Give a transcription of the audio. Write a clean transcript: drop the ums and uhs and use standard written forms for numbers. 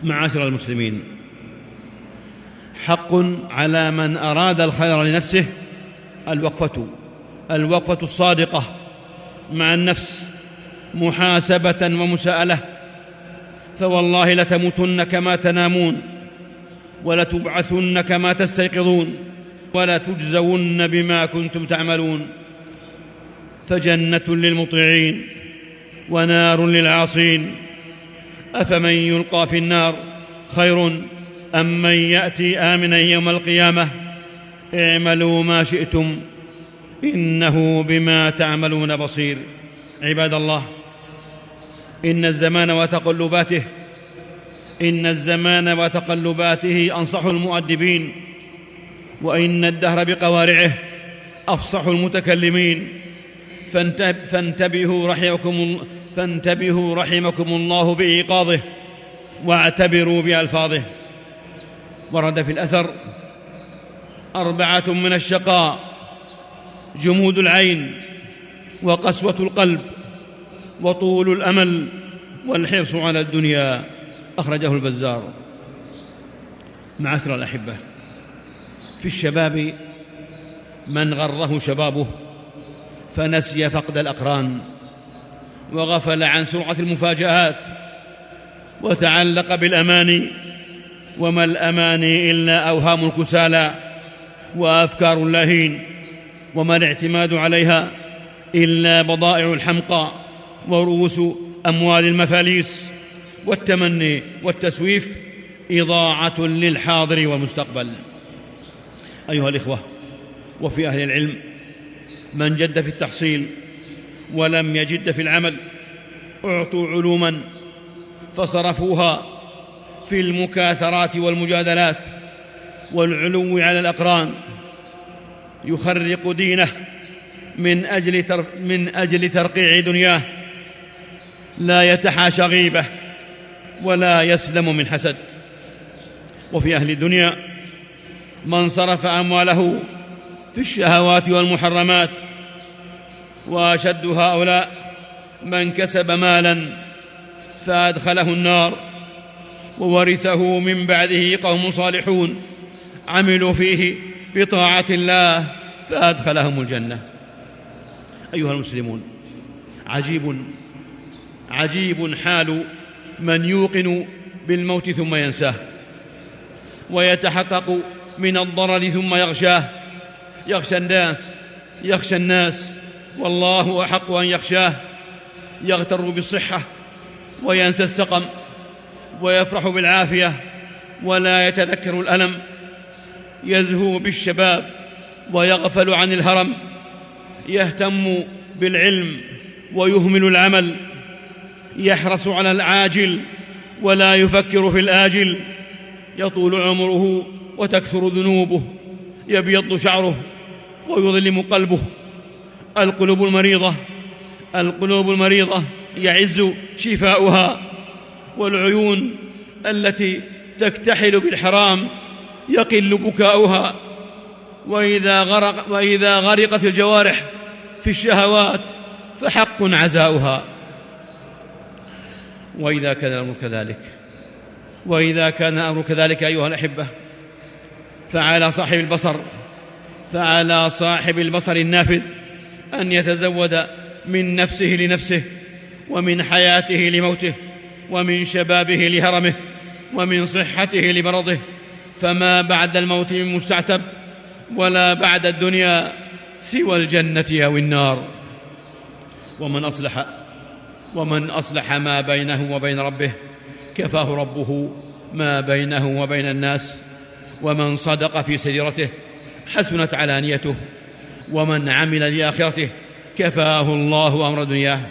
معاشر المسلمين، حق على من أراد الخير لنفسه الوقفة الصادقة مع النفس محاسبة ومساءلة، فوالله لتموتن كما تنامون ولتبعثن كما تستيقظون ولتجزون بما كنتم تعملون، فجنة للمطيعين ونار للعاصين، أفمن يلقى في النار خير أم من يأتي آمنا يوم القيامة، اعملوا ما شئتم إنه بما تعملون بصير. عباد الله، إن الزمان وتقلباته أنصح المؤدبين، وإن الدهر بقوارعه أفصح المتكلمين، فانتبهوا رحمكم الله بإيقاظه واعتبروا بألفاظه. ورد في الأثر: 4 من الشقاء: جمود العين، وقسوة القلب، وطول الأمل، والحرص على الدنيا. أخرجه البزار. معاشر الأحبة، في الشباب من غره شبابه فنسي فقد الأقران، وغفل عن سرعة المفاجآت، وتعلق بالأماني، وما الأماني إلا أوهام الكسالى وأفكار اللاهين، وما الاعتماد عليها إلا بضائع الحمقى ورؤوس أموال المفاليس، والتمني والتسويف إضاعة للحاضر والمستقبل. أيها الإخوة، وفي أهل العلم من جد في التحصيل ولم يجد في العمل، أعطوا علوما فصرفوها في المكاثرات والمجادلات والعلو على الأقران، يخرق دينه من أجل ترقيع دنياه، لا يتحاشى غيبة ولا يسلم من حسد. وفي أهل الدنيا من صرف أمواله في الشهوات والمحرمات، وأشد هؤلاء من كسب مالا فأدخله النار، وورثه من بعده قوم صالحون عملوا فيه بطاعة الله فأدخلهم الجنة. أيها المسلمون، عجيب حال من يوقن بالموت ثم ينساه، ويتحقق من الضرر ثم يغشاه. يخشى الناس والله أحق أن يخشاه. يغتر بالصحة وينسى السقم، ويفرح بالعافية ولا يتذكر الألم. يزهو بالشباب ويغفل عن الهرم، يهتم بالعلم ويهمل العمل، يحرص على العاجل ولا يفكر في الآجل. يطول عمره وتكثر ذنوبه، يبيض شعره ويظلم قلبه. القلوب المريضة يعز شفاؤها، والعيون التي تكتحل بالحرام يقل بكاؤها. وإذا غرقت الجوارح في الشهوات فحق عزاؤها. وإذا كان الأمر كذلك أيها الأحبة، فعلى صاحب البصر النافذ أن يتزود من نفسه لنفسه، ومن حياته لموته، ومن شبابه لهرمه، ومن صحته لمرضه. فما بعد الموت من مستعتب، ولا بعد الدنيا سوى الجنة أو النار. ومن أصلح ما بينه وبين ربه كفاه ربه ما بينه وبين الناس. ومن صدق في سريرته حسنت علانيته. ومن عمل لآخرته كفاه الله أمر دنياه.